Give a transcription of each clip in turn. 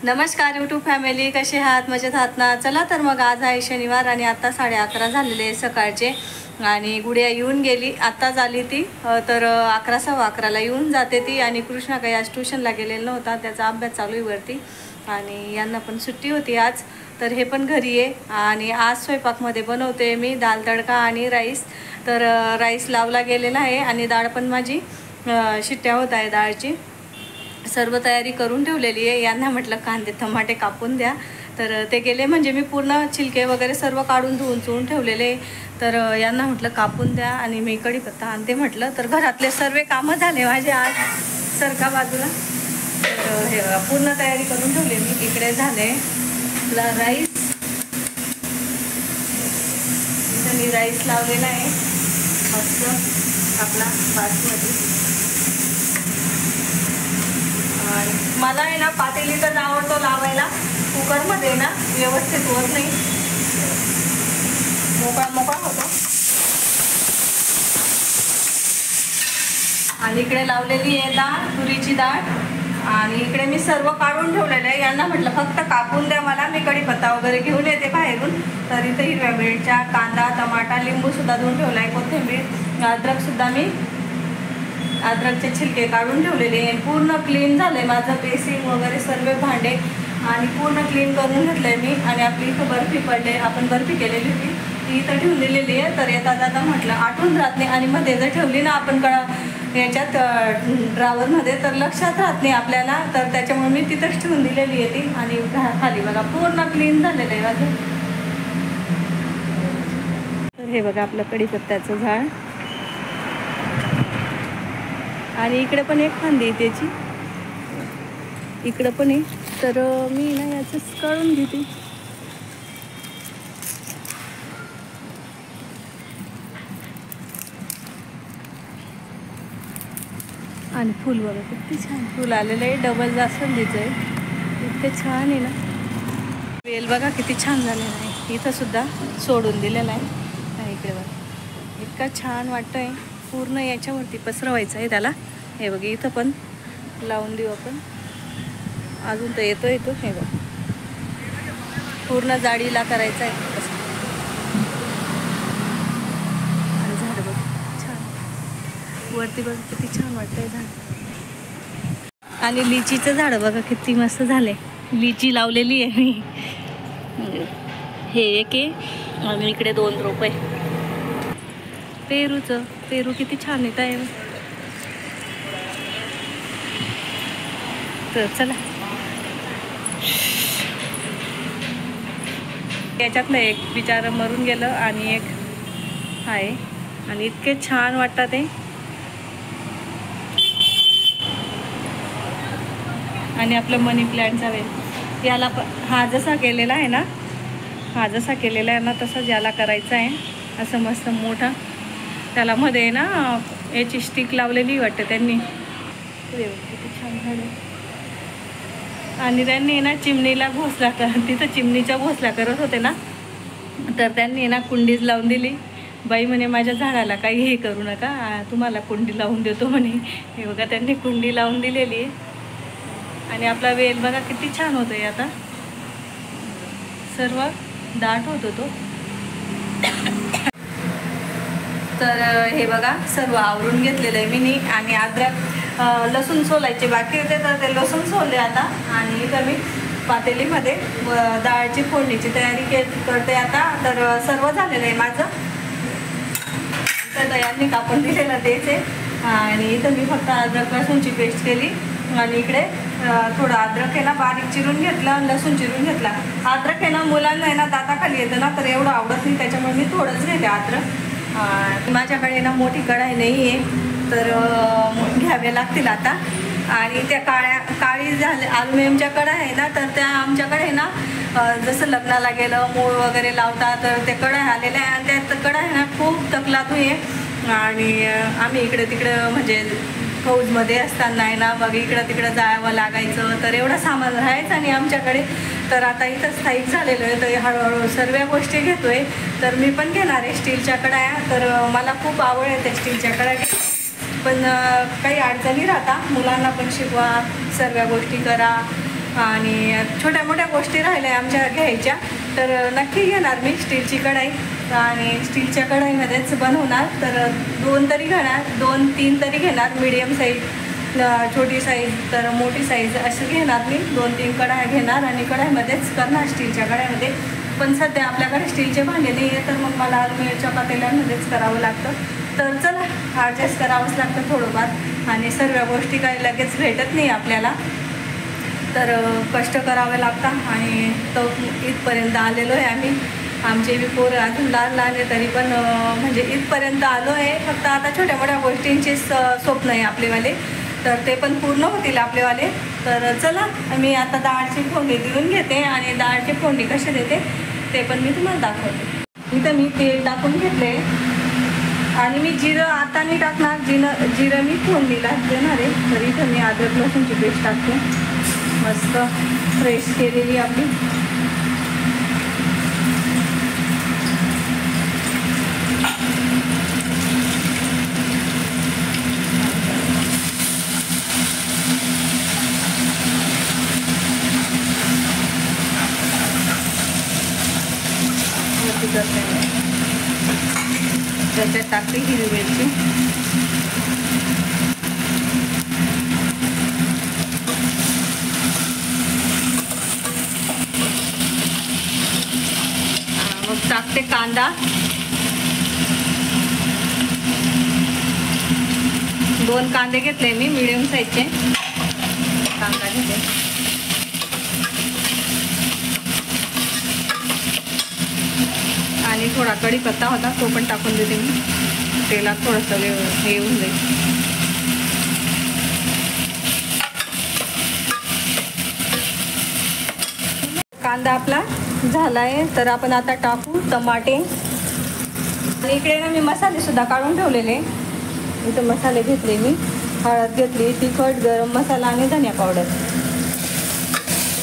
नमस्कार YouTube family, कसे आहात? मजेत आहात ना? चला तर मग आज आहे शनिवार आणि आता 11:30 झालेले सकाळचे आणि गुडिया येऊन गेली. आत्ताच आली ती, तर 11:15 येऊन जाते ती. आणि कृष्णा काही आज ट्युशनला गेलेला नव्हता, त्याचा अभ्यास चालू आहे वरती आणि यांना पण सुट्टी होती आज, तर हे पण घरी आहे. आणि आज स्वयंपाकमध्ये बनवते मी दाल तडका आणि राईस. तर राईस लावला गेलेला आहे आणि डाळ पण माझी शिट्ट्या होत आहे डाळची. सर्व तयारी करून ठेवलेली आहे. यांना म्हटलं कांदे टमाटे कापून द्या, तर ते गेले. म्हणजे मी पूर्ण छिलके वगैरे सर्व काढून धुवून ठेवलेले, तर यांना म्हटलं कापून द्या आणि मी कढीपत्ता आणते म्हटलं. तर घरातले सर्व कामं झाले माझे आज. सरका बाजूला. तर हे पूर्ण तयारी करून ठेवली मी. इकडे झाले राईस. इथं मी राईस लावलेला आहे मस्त आपला बासमती. मला आहे ना पातेलीतच आवडतो लावायला, कुकरमध्ये ना व्यवस्थित होत नाही, मोकळा होतो. आणि इकडे लावलेली आहे डाळ, तुरीची डाळ. आणि इकडे मी सर्व काढून ठेवलेलं आहे. यांना म्हटलं फक्त कापून द्या मला, मी कढीपत्ता वगैरे घेऊन येते बाहेरून. तर इथे हिरव्या मिरच्या, कांदा, टमाटा, लिंबूसुद्धा धुवून ठेवला आहे, कोथिंबीर, अद्रकसुद्धा मी अद्रकचे छिलके काढून ठेवलेले आहे. पूर्ण क्लीन झालं आहे माझं बेसिन वगैरे सर्व भांडे आणि पूर्ण क्लीन करून घेतलं आहे मी. आणि आपली इथं बर्फी पडले, आपण बर्फी केलेली होती ती इथं ठेवून दिलेली आहे. तर येता जाता म्हटलं आठवून राहत नाही, आणि मध्ये जर ठेवली ना आपण याच्यात ड्रावरमध्ये तर लक्षात राहत नाही आपल्याला, तर त्याच्यामुळे मी तिथंच ठेवून दिलेली आहे ती. आणि खाली बघा पूर्ण क्लीन झालेलं आहे माझं. तर हे बघा आपलं कढीपत्त्याचं झाड. आणि इकडे पण एक फांदी आहे त्याची, इकडं पण आहे. तर मी ना याचंच काढून घेते. आणि फुल बघा किती छान फुल आलेलं आहे, डबल जास्वंदीचं आहे, इतके छान आहे ना. वेल बघा किती छान झालेला आहे, इथं सुद्धा सोडून दिलेला आहे. इकडे बघा इतका छान वाटतं आहे. पूर्ण याच्यावरती पसरवायचं आहे त्याला. हे बघा इथं पण लावून देऊ आपण. अजून तर येतो. हे बघ पूर्ण जाडीला करायचं आहे. आणि झाड बघ छान वरती बघ किती छान वाटतंय झाड. आणि लिचीचं झाड बघा किती मस्त झालंय. लिची लावलेली आहे मी. हे एक आहे आणि इकडे 2 रोप आहे. पेरू किती छान येत आहे. तर चला याच्यातलं एक बिचारं मरून गेलं आणि एक आहे. आणि इतके छान वाटतात ते. आणि आपलं मनी प्लॅन्टचा वेल, याला हा जसा केलेला आहे ना तसंच याला करायचं आहे. असं मस्त मोठा त्याला मध्ये ना याची स्टिक लावलेली वाटतं त्यांनी. किती छान झालं. आणि त्यांनी ना चिमणीला घोसला तिथं चिमणीच्या घोसला करत होते ना, तर त्यांनी ना कुंडीच लावून दिली. बाई म्हणे माझ्या झाडाला काही हे करू नका, तुम्हाला कुंडी लावून देतो म्हणे. हे बघा त्यांनी कुंडी लावून दिलेली आहे. आणि आपला वेल बघा किती छान होतो आहे. आता सर्व दाट होतो तो. तर हे बघा सर्व आवरून घेतलेलं आहे मी. आणि अद्रक लसूण सोलायचे बाकी होते, तर ते लसूण सोलले आता. आणि इथं मी पातेलीमध्ये डाळची फोडणीची तयारी करते आता. तर सर्व झालेलं आहे माझं. तर यांनी कापून दिलेलं तेच आहे. आणि इथं मी फक्त अद्रक लसूणची पेस्ट केली. आणि इकडे थोडं अद्रक आहे ना बारीक चिरून घेतलं, लसूण चिरून घेतला. अद्रक आहे ना मुलांना आहे ना दाताखाली येतं ना, तर एवढं आवडत नाही, त्याच्यामुळे मी थोडंच घेते अद्रक. माझ्याकडे ना मोठी कढाई नाही आहे, तर घ्यावे लागतील आता. आणि त्या काळी झाले ॲल्युमिनियमच्या कढया आहे ना, तर त्या आमच्याकडे ना जसं लग्नाला गेलं मूळ वगैरे लावतात, तर त्या कढया आलेल्या आहे. आणि त्या कढया आहे ना खूप तकलातू आहे. आणि आम्ही इकडे तिकडे म्हणजे फौजमध्ये असताना आहे ना मग इकडं तिकडं जावं लागायचं, तर एवढं सामान राहायचं आणि आमच्याकडे. तर आता इथं स्थायिक झालेलो आहे, तर हळूहळू सर्व गोष्टी घेतो आहे. तर मी पण घेणार आहे स्टीलच्या कढया. तर मला खूप आवड आहे त्या स्टीलच्या कढया. पण काही अडचणी राहता, मुलांना पण शिकवा, सर्व गोष्टी करा. आणि छोट्या मोठ्या गोष्टी राहिल्या आमच्या घ्यायच्या तर नक्की घेणार मी स्टीलची कढाई आणि स्टीलच्या कढाईमध्येच बनवणार. तर 2 तरी घेणार, 2-3 तरी घेणार. मीडियम साईज, छोटी साईज तर मोठी साईज असं घेणार मी. 2-3 कढाया घेणार आणि कढाईमध्येच करणार, स्टीलच्या कढाईमध्ये. पण सध्या आपल्याकडे स्टीलचे भांडे नाही आहे तर मग मला अल्युमिनियमच्या पातेल्यामध्येच करावं लागतं. तर चला, ॲडजस्ट करावंच लागतं थोडंफार आणि सर्व गोष्टी काही लगेच भेटत नाही आपल्याला, तर कष्ट करावे लागतात. आणि तो इथपर्यंत आलेलो आहे आम्ही. आमचे बी पोरं अजून लहान लहान आहे तरी पण म्हणजे इथपर्यंत आलो आहे. फक्त आता छोट्या मोठ्या गोष्टींचे स्वप्न आहे आपलेवाले, तर ते पण पूर्ण होतील आपलेवाले. तर चला, मी आता डाळची फोडणी देऊन घेते आणि डाळची फोडणी कशी देते ते पण मी तुम्हाला दाखवते. इथं मी तेल टाकून घेतले आणि मी जिरं आता नाही टाकणार, जिरं मी फोडणीला देणार आहे. तर इथं मी अद्रक लसूणची पेस्ट टाकते, मस्त फ्रेश केलेली आपली. त्याच्यात टाकते हिरवी मिरची, मग टाकते कांदा, 2 कांदे घेतले मी मीडियम साईजचे. कांदा घेते आणि थोडा कढीपत्ता होता तो पण टाकून देते मी. तेलात थोडंसं हे येऊन जाईल. कांदा आपला झाला आहे तर आपण आता टाकू टमाटे. आणि इकडे ना मी मसाले सुद्धा काढून ठेवलेले. इथं मसाले घेतले मी, हळद घेतली, तिखट, गरम मसाला आणि धनिया पावडर.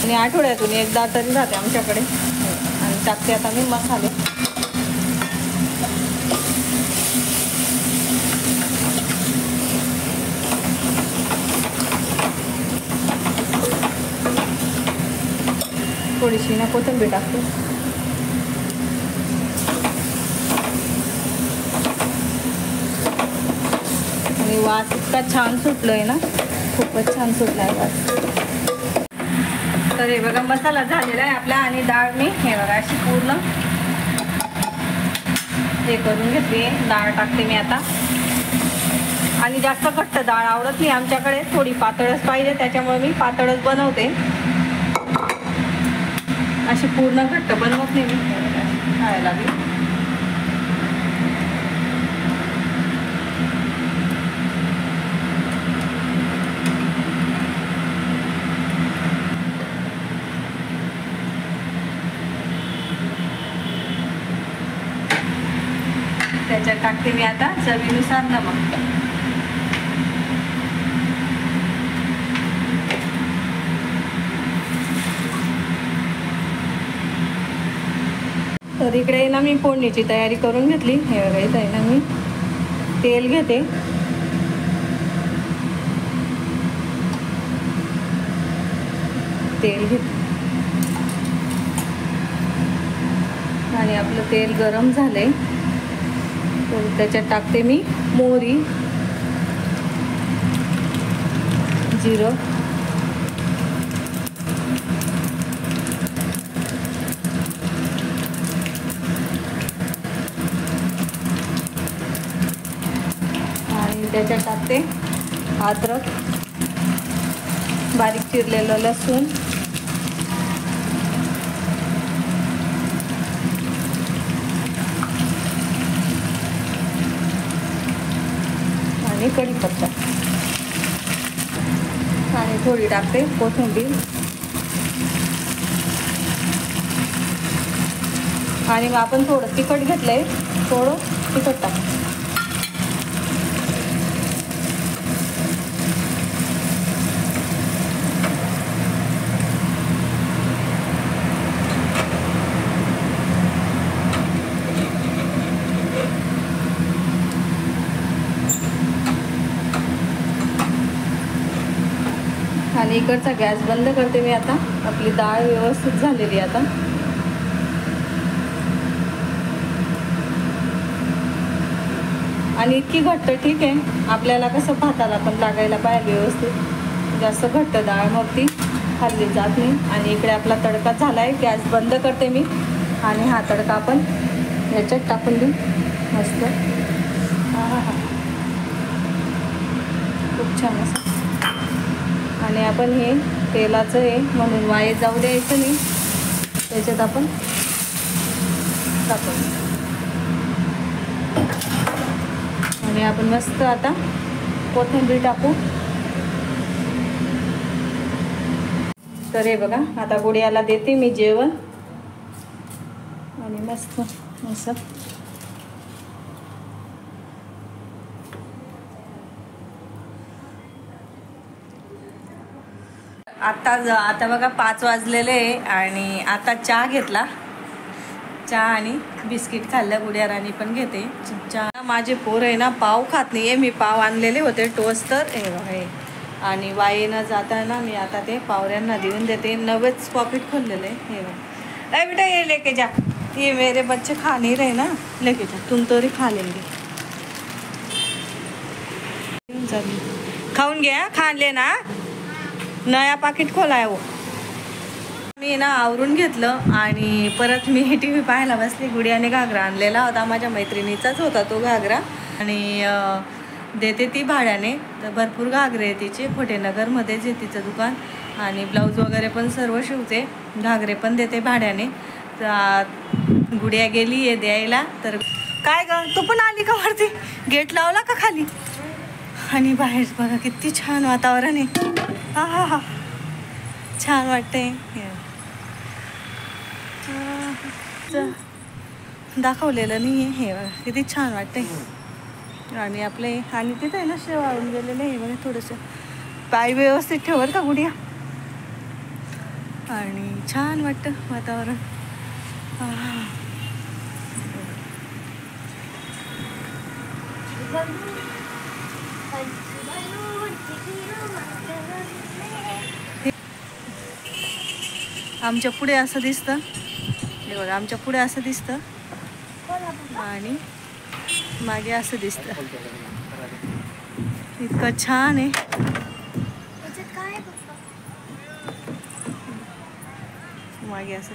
आणि आठवड्यातून एकदा तरी जाते आमच्याकडे. आणि टाकते आता मी मसाले. थोडीशी ना कोथिंबीर टाकते. आणि वास इतका छान सुटलोय ना, खूपच छान सुटला आहे वास. तर हे बघा मसाला झालेला आहे आपला. आणि डाळ मी हे बघा अशी पूर्ण हे करून घेतली. डाळ टाकते मी आता. आणि जास्त घट्ट डाळ आवडत नाही आमच्याकडे, थोडी पातळच पाहिजे, त्याच्यामुळे मी पातळच बनवते. अशी पूर्ण घट्ट बनवत नाही मी, खायला लागली. त्याच्यात टाकते मी आता चवीनुसार नमक. तर इकडे ना मी फोडणीची तयारी करून घेतली. हे बघा इथं आहे ना मी तेल घेते. तेल घेते आणि आपलं तेल गरम झालंय तर त्याच्यात टाकते मी मोहरी, जिरं, त्याच्यात टाकते अद्रक, बारीक चिरलेलं लसूण, आणि कढीपत्ता आणि थोडी टाकते कोथिंबीर. आणि मग आपण थोडं तिखट घेतलंय, थोडं तिखट टाकते. आणि इकडचा गॅस बंद करते मी आता. आपली डाळ व्यवस्थित झालेली आता. आणि इतकी घट्ट ठीक आहे, आपल्याला कसं भाताला पण लागायला पाहिजे व्यवस्थित. जास्त घट्ट डाळ मग ती खाल्ली जात नाही. आणि इकडे आपला तडका झाला आहे. गॅस बंद करते मी आणि हा तडका आपण याच्यात टाकून देऊ मस्त. खूप छान असं. आणि आपण हे तेलाचं आहे म्हणून वाये जाऊ द्यायचं नाही, त्याच्यात आपण टाकू. आणि आपण मस्त आता कोथिंबीर टाकू. तर हे बघा, आता गुडियाला देते मी जेवण. आणि मस्त असं आता बघा 5 वाजलेले आहे आणि आता चहा घेतला. चहा आणि बिस्किट खाल्लं. गुडिया राणी पण घेते चहा. माझे पोर आहे ना पाव खात नाही आहे. मी पाव आणलेले होते टोस्टर हे बघा. आणि वाईनं जाताना मी आता ते पावऱ्यांना देऊन देते. नवेच पॉकेट खोललेलं आहे हे बघा. अरे बेटा ये लेके जा, ये मेरे बच्चे खा नहीं रहे ना, लेके जा, तुम तो खा लेंगे. खाऊन घ्या, खा ले ना. नया पाकिट खोला आहे वो. मी ना आवरून घेतलं आणि परत मी TV पाहायला बसली. गुडियाने घागरा आणलेला होता, माझ्या मैत्रिणीचाच होता तो घागरा. आणि देते ती भाड्याने. तर भरपूर घागरे आहे तिचे. खोटेनगरमध्येच आहे तिचं दुकान. आणि ब्लाऊज वगैरे पण सर्व शिवते. घागरे पण देते भाड्याने. तर गुडिया गेली आहे द्यायला. तर काय ग, तू पण आली का वरती? गेट लावला का खाली? आणि बाहेर बघा किती छान वातावरण आहे. हा छान वाटतंय. दाखवलेलं नाही हे बघा किती छान वाटतंय. आणि आपले आणि तिथे आहे ना शेवाळून गेलेलं आहे बघा. थोडंसं पाय व्यवस्थित ठेवर का गुडिया. आणि छान वाटतं वातावरण. आमच्या पुढे असं दिसतं हे बघा. आमच्या पुढे असं दिसतं आणि मागे असं दिसतं. इतकं छान आहे. मागे असं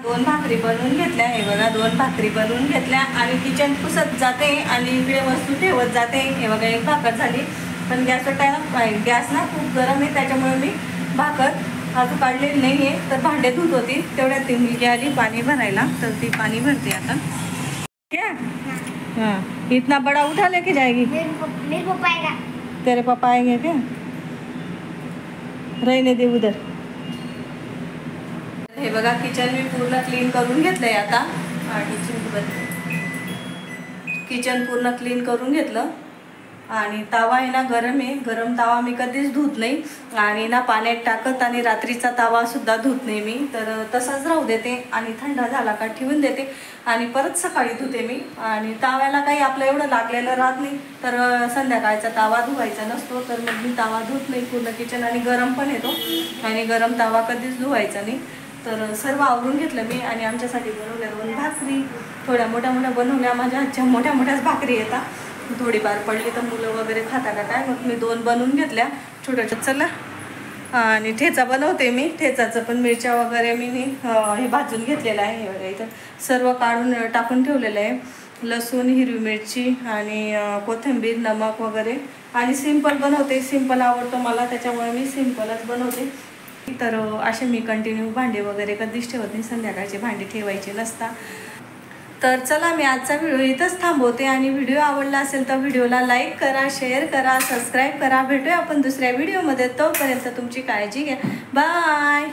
2 भाकरी बनवून घेतल्या हे बघा. 2 भाकरी बनवून घेतल्या आणि किचन पुसत जाते आणि इकडे वस्तू ठेवत जाते हे बघा. 1 भाकर झाली. पण गॅसवर टाइम गॅस ना खूप गरम आहे, त्याच्यामुळे मी भाकर अजून काढलेली नाही आहे. तर भांडे धुत होती तेवढ्यात ती मुलगी आली पाणी भरायला. तर ती पाणी भरते आता. क्या हाँ, इतना बड़ा उठा लेके जाएगी? मेरे पापा आएगा. तेरे पापा आएंगे क्या? रहने दे उधर. हे बघा किचन मी पूर्ण क्लीन करून घेतलंय आता. आणि किचन पूर्ण क्लीन करून घेतलं. आणि तावा आहे ना गरम आहे. गरम तावा मी कधीच धुत नाही. आणि ना पाण्यात टाकत आणि रात्रीचा तावा सुद्धा धुत नाही मी. तर तसाच राहू देते आणि थंड झाला का ठेवून देते आणि परत सकाळी धुते मी. आणि ताव्याला काही आपलं एवढं लागलेलं राहत नाही. तर संध्याकाळचा तावा धुवायचा नसतो. तर मग मी तावा धुत नाही पूर्ण किचन. आणि गरम पण येतो आणि गरम तावा कधीच धुवायचा नाही. तर सर्व आवरून घेतलं मी. आणि आमच्यासाठी बनवल्या 2 भाकरी. थोड्या मोठ्या बनवल्या. माझ्या हातच्या मोठ्याच भाकरी येतात. थोडीफार पडली तर मुलं वगैरे खाता का काय. मग मी 2 बनवून घेतल्या छोट्या. चला आणि ठेचा बनवते मी. ठेचाचं पण मिरच्या वगैरे मी हे भाजून घेतलेलं आहे हे बघा. इथं सर्व काढून टाकून ठेवलेलं आहे. लसूण, हिरवी मिरची आणि कोथिंबीर, नमक वगैरे. आणि सिंपल बनवते. सिंपल आवडतं मला, त्याच्यामुळे मी सिंपलच बनवते. तर असे मी कंटिन्यू भांडे वगैरे कधीच ठेवत नाही. संध्याकाळचे भांडे ठेवायचे नसतात. तर चला मी आजचा व्हिडिओ इथंच थांबवते. आणि व्हिडिओ आवडला असेल तर व्हिडिओला लाईक करा, शेअर करा, सबस्क्राईब करा. भेटूया आपण दुसऱ्या व्हिडिओमध्ये. तोपर्यंत तुमची काळजी घ्या. बाय.